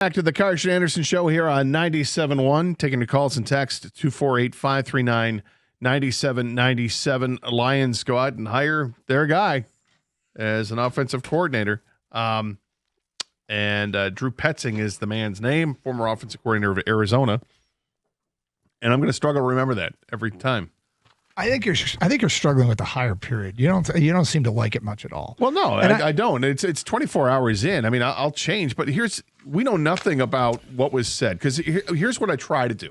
Back to the Karsch and Anderson show here on 97.1. Taking your calls and text 248-539-9797. Lions go out and hire their guy as an offensive coordinator. And Drew Petzing is the man's name, former offensive coordinator of Arizona. And I'm going to struggle to remember that every time. I think you're struggling with the hire period. You don't seem to like it much at all. Well, no, I don't. It's 24 hours in. I mean, I'll change, but we know nothing about what was said, because here's what I try to do.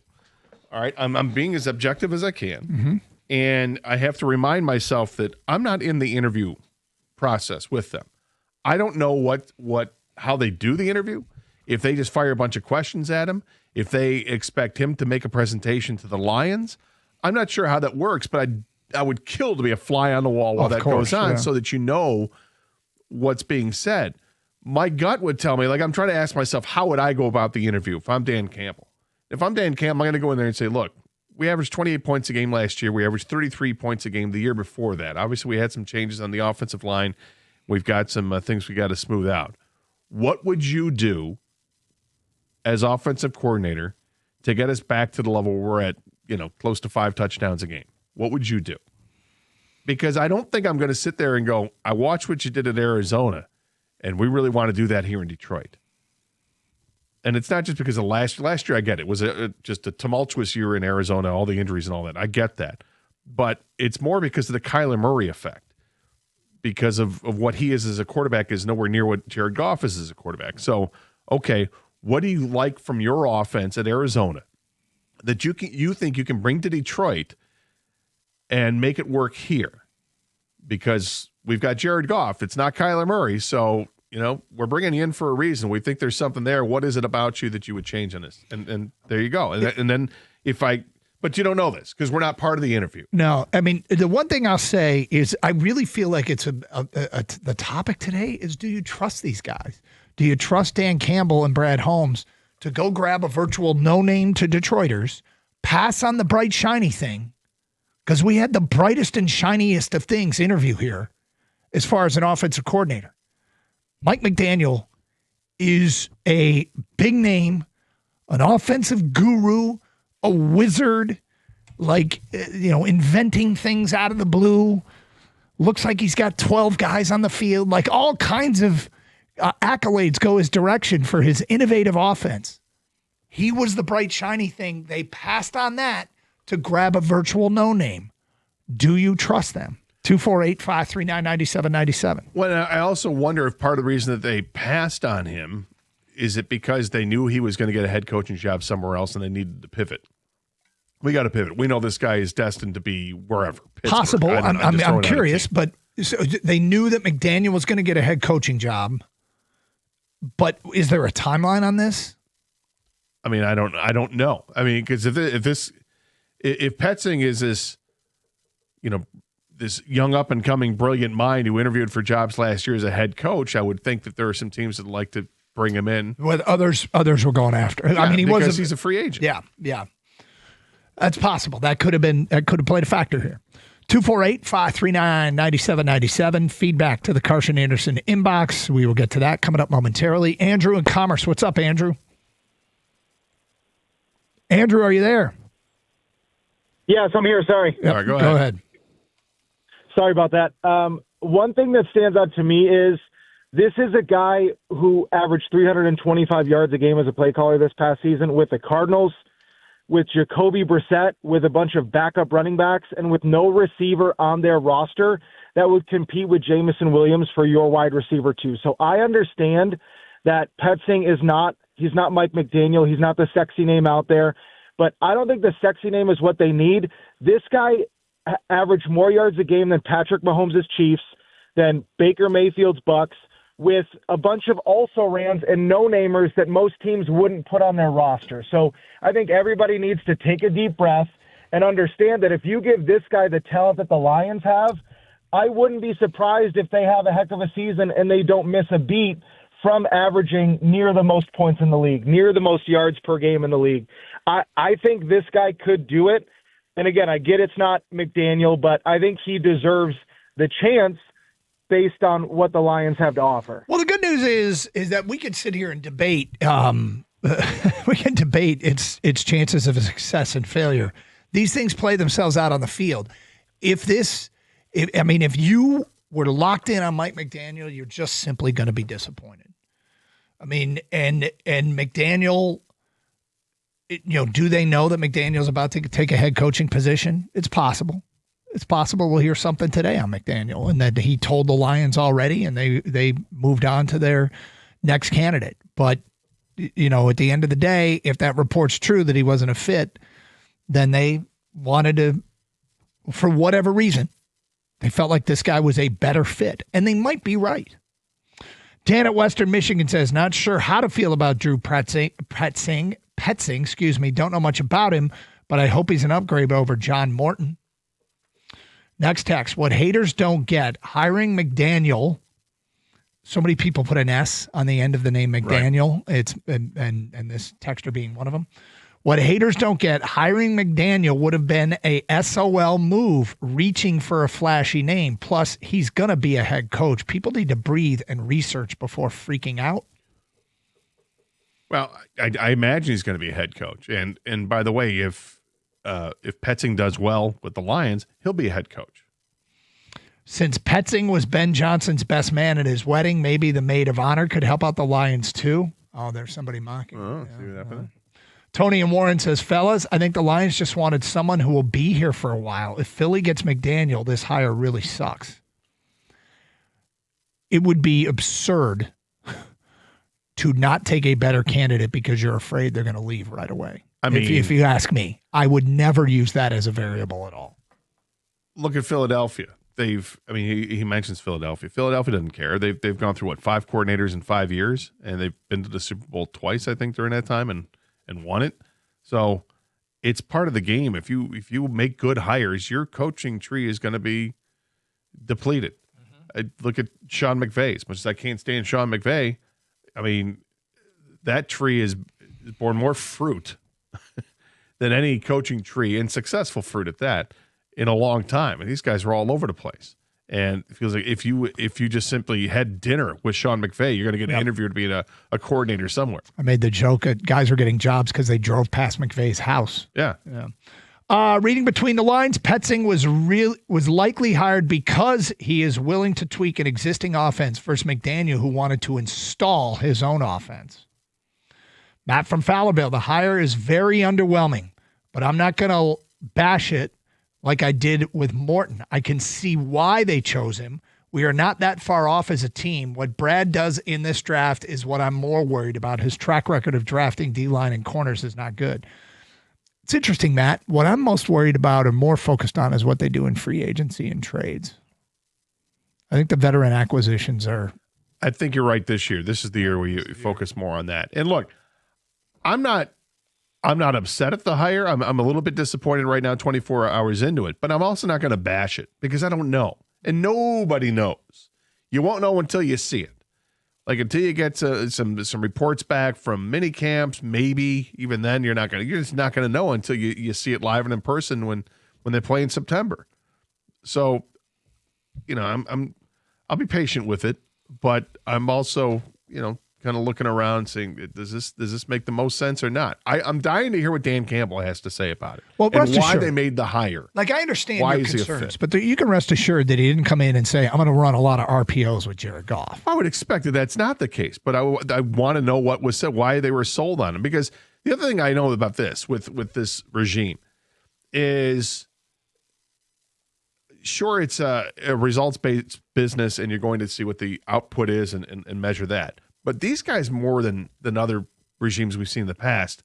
All right, I'm being as objective as I can, and I have to remind myself that I'm not in the interview process with them. I don't know how they do the interview. If they just fire a bunch of questions at him, if they expect him to make a presentation to the Lions. I'm not sure how that works, but I would kill to be a fly on the wall while that goes on, so that you know what's being said. My gut would tell me, like, I'm trying to ask myself, how would I go about the interview if I'm Dan Campbell? If I'm Dan Campbell, I'm going to go in there and say, look, we averaged 28 points a game last year. We averaged 33 points a game the year before that. Obviously, we had some changes on the offensive line. We've got some things we got to smooth out. What would you do as offensive coordinator to get us back to the level we're at, close to 5 touchdowns a game? What would you do? Because I don't think I'm going to sit there and go, I watched what you did at Arizona, and we really want to do that here in Detroit. And it's not just because of last year. I get it. It was just a tumultuous year in Arizona, all the injuries and all that. I get that. But it's more because of the Kyler Murray effect, because of what he is as a quarterback is nowhere near what Jared Goff is as a quarterback. So, okay, what do you like from your offense at Arizona that you think you can bring to Detroit and make it work here? Because we've got Jared Goff. It's not Kyler Murray. So, we're bringing you in for a reason. We think there's something there. What is it about you that you would change on this? And there you go. And then but you don't know this because we're not part of the interview. No, I mean, the one thing I'll say is I really feel like it's the topic today is, do you trust these guys? Do you trust Dan Campbell and Brad Holmes to go grab a virtual no-name to Detroiters, pass on the bright, shiny thing, because we had the brightest and shiniest of things interview here as far as an offensive coordinator. Mike McDaniel is a big name, an offensive guru, a wizard, inventing things out of the blue. Looks like he's got 12 guys on the field, like all kinds of accolades go his direction for his innovative offense. He was the bright, shiny thing. They passed on that to grab a virtual no-name. Do you trust them? 248-539-9797. Well, I also wonder if part of the reason that they passed on him is it because they knew he was going to get a head coaching job somewhere else and they needed to pivot. We got to pivot. We know this guy is destined to be wherever. Pittsburgh. Possible. I'm curious, but so they knew that McDaniel was going to get a head coaching job. But is there a timeline on this? I mean, I don't know. I mean, because if Petzing is this, this young up and coming brilliant mind who interviewed for jobs last year as a head coach, I would think that there are some teams that would like to bring him in. With others were going after. Yeah, I mean, he's a free agent. Yeah. That's possible. That could have played a factor here. 248-539-9797. Feedback to the Karsch and Anderson inbox. We will get to that coming up momentarily. Andrew in Commerce. What's up, Andrew? Andrew, are you there? Yes, I'm here. Sorry. Yep. All right, go ahead. Sorry about that. One thing that stands out to me is this is a guy who averaged 325 yards a game as a play caller this past season with the Cardinals, with Jacoby Brissett, with a bunch of backup running backs, and with no receiver on their roster that would compete with Jamison Williams for your wide receiver too. So I understand that Petzing he's not Mike McDaniel. He's not the sexy name out there, but I don't think the sexy name is what they need. This guy averaged more yards a game than Patrick Mahomes' Chiefs, than Baker Mayfield's Bucks, with a bunch of also-rans and no-namers that most teams wouldn't put on their roster. So I think everybody needs to take a deep breath and understand that if you give this guy the talent that the Lions have, I wouldn't be surprised if they have a heck of a season and they don't miss a beat from averaging near the most points in the league, near the most yards per game in the league. I think this guy could do it. And again, I get it's not McDaniel, but I think he deserves the chance based on what the Lions have to offer. Well, the good news is that we could sit here and debate. We can debate its chances of success and failure. These things play themselves out on the field. If you were locked in on Mike McDaniel, you're just simply going to be disappointed. I mean, and McDaniel, do they know that McDaniel's about to take a head coaching position? It's possible. It's possible we'll hear something today on McDaniel and that he told the Lions already and they moved on to their next candidate. But, at the end of the day, if that report's true that he wasn't a fit, then they wanted to, for whatever reason, they felt like this guy was a better fit. And they might be right. Dan at Western Michigan says, not sure how to feel about Drew Petzing, don't know much about him, but I hope he's an upgrade over John Morton. Next text, what haters don't get, hiring McDaniel. So many people put an S on the end of the name McDaniel. Right. It's and this texter being one of them. What haters don't get, hiring McDaniel would have been a SOL move, reaching for a flashy name. Plus, he's going to be a head coach. People need to breathe and research before freaking out. Well, I imagine he's going to be a head coach. And by the way, if Petzing does well with the Lions, he'll be a head coach. Since Petzing was Ben Johnson's best man at his wedding, maybe the maid of honor could help out the Lions too. Oh, there's somebody mocking. Oh, see what happened? Tony and Warren says, fellas, I think the Lions just wanted someone who will be here for a while. If Philly gets McDaniel, this hire really sucks. It would be absurd to not take a better candidate because you're afraid they're going to leave right away. I mean, if you ask me, I would never use that as a variable at all. Look at Philadelphia. He mentions Philadelphia. Philadelphia doesn't care. They've gone through 5 coordinators in 5 years, and they've been to the Super Bowl twice, I think, during that time, and won it. So it's part of the game. If you make good hires, your coaching tree is going to be depleted. I look at Sean McVay. As much as I can't stand Sean McVay, I mean, that tree is borne more fruit than any coaching tree, and successful fruit at that, in a long time. And these guys are all over the place. And it feels like if you just simply had dinner with Sean McVay, you're going to get an interview to be a coordinator somewhere. I made the joke that guys were getting jobs because they drove past McVay's house. Yeah. Reading between the lines, Petzing was likely hired because he is willing to tweak an existing offense versus McDaniel, who wanted to install his own offense. Matt from Fowlerville, the hire is very underwhelming, but I'm not going to bash it like I did with Morton. I can see why they chose him. We are not that far off as a team. What Brad does in this draft is what I'm more worried about. His track record of drafting D-line and corners is not good. It's interesting, Matt. What I'm most worried about or more focused on is what they do in free agency and trades. I think the veteran acquisitions are... I think you're right this year. This is the year where you focus more on that. And look, I'm not upset at the hire. I'm a little bit disappointed right now, 24 hours into it, but I'm also not going to bash it because I don't know. And nobody knows. You won't know until you see it. Like until you get some reports back from mini camps, maybe even then you're just not going to know until you see it live and in person when they play in September. So, I'll be patient with it, but I'm also, kind of looking around saying, does this make the most sense or not? I'm dying to hear what Dan Campbell has to say about it. Well, and why they made the hire. Like, I understand your concerns, but you can rest assured that he didn't come in and say, I'm going to run a lot of RPOs with Jared Goff. I would expect that that's not the case, but I want to know what was said, why they were sold on him. Because the other thing I know about this, with this regime, is sure, it's a results-based business, and you're going to see what the output is and measure that. But these guys, more than other regimes we've seen in the past,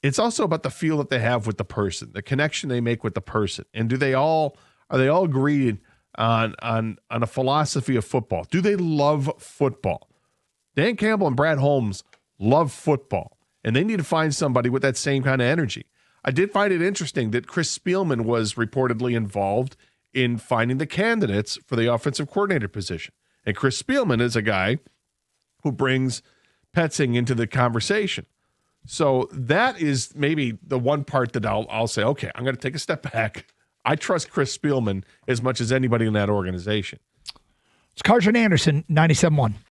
it's also about the feel that they have with the person, the connection they make with the person. And are they all agreed on a philosophy of football? Do they love football? Dan Campbell and Brad Holmes love football, and they need to find somebody with that same kind of energy. I did find it interesting that Chris Spielman was reportedly involved in finding the candidates for the offensive coordinator position. And Chris Spielman is a guy who brings Petzing into the conversation. So that is maybe the one part that I'll say, okay, I'm going to take a step back. I trust Chris Spielman as much as anybody in that organization. It's Karsch and Anderson, 97.1.